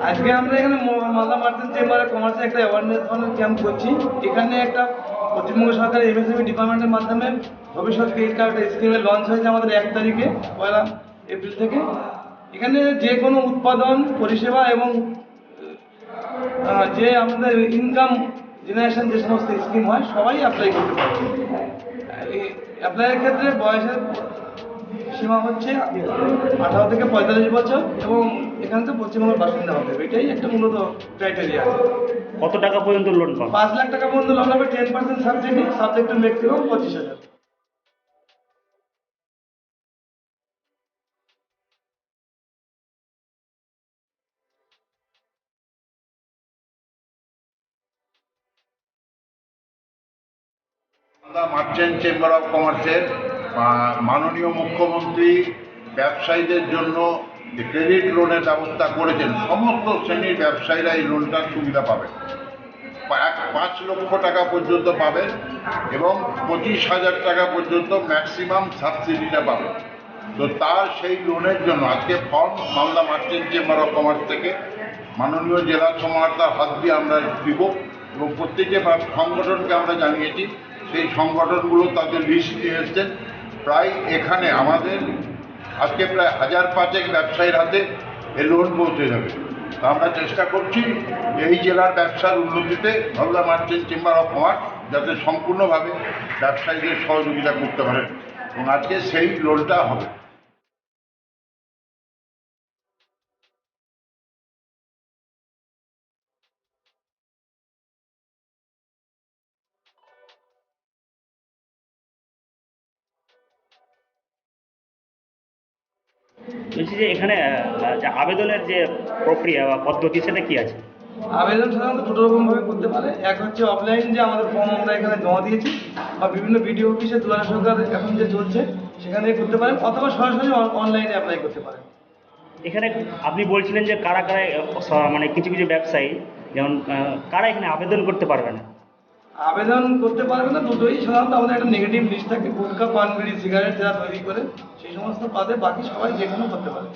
আজকে আমরা এখানে মালদা মার্চেন্ট চেম্বার অফ কমার্সে একটা অ্যাওয়ারনেস ক্যাম্প করছি। এখানে একটা পশ্চিমবঙ্গ সরকারের এমএসএমই ডিপার্টমেন্টের মাধ্যমে ভবিষ্যৎ ক্রেডিট কার্ড স্কিমে লঞ্চ হয়েছে আমাদের 1 তারিখে 1 এপ্রিল থেকে। এখানে যে কোনো উৎপাদন পরিষেবা এবং যে আমাদের ইনকাম জেনারেশন যে সমস্ত স্কিম হয় সবাই অ্যাপ্লাই করতে পারবে। অ্যাপ্লাইয়ের ক্ষেত্রে বয়সের সীমা হচ্ছে 18 থেকে 45 বছর এবং এখান থেকে পশ্চিমবঙ্গের বাসিন্দা হতে হবে। এটাই একটা মূলত ক্রাইটেরিয়া আছে। কত টাকা পর্যন্ত লোন পাবে? 5 লাখ টাকা পর্যন্ত লোন হবে, 10% subsidy, subject to maximum 25,000। Malda merchant chamber of কমার্সের মাননীয় মুখ্যমন্ত্রী ব্যবসায়ীদের জন্য যে ক্রেডিট লোনের ব্যবস্থা করেছেন, সমস্ত শ্রেণীর ব্যবসায়ীরা এই লোনটার সুবিধা পাবে। 5 লক্ষ টাকা পর্যন্ত পাবেন এবং 25,000 টাকা পর্যন্ত ম্যাক্সিমাম সাবসিডিটা পাবেন। তো তার সেই লোনের জন্য আজকে form Malda merchant chamber of commerce থেকে মাননীয় জেলা সমাহর্তার হাত দিয়ে আমরা দিব এবং প্রত্যেকটি সংগঠনকে আমরা জানিয়েছি। সেই সংগঠনগুলো তাদের লিস্ট নিয়ে এসছেন। প্রায় এখানে আমাদের আজকে প্রায় 1005 ব্যবসায়ীর হাতে এই লোন পৌঁছে যাবে। তা আমরা চেষ্টা করছি এই জেলার ব্যবসার উন্নতিতে Malda merchant chamber of commerce যাতে সম্পূর্ণভাবে ব্যবসায়ীদের সহযোগিতা করতে পারেন এবং আজকে সেই লোনটা হবে। বলছি যে এখানে যে আবেদনের যে প্রক্রিয়া বা পদ্ধতি সেটা কি আছে? আবেদন সাধারণত দুটো রকমভাবে করতে পারে। এক হচ্ছে অফলাইন, যে আমাদের ফর্ম আমরা এখানে জমা দিয়েছি, বা বিভিন্ন বিডিও অফিসে দুয়ারে সরকার এখন যে চলছে সেখানে করতে পারেন, অথবা সরাসরি অনলাইনে অ্যাপ্লাই করতে পারেন। এখানে আপনি বলছিলেন যে কারা কারা মানে কিছু কিছু ব্যবসায়ী যেমন কারা এখানে আবেদন করতে পারবে না? আবেদন করতে পারবে না দুটোই। সাধারণত আমাদের একটা নেগেটিভ লিস্ট থাকে, গুটখা, পান, বিড়ি, সিগারেট যারা তৈরি করে সেই সমস্ত বাদে বাকি সবাই যে কোনো করতে পারে।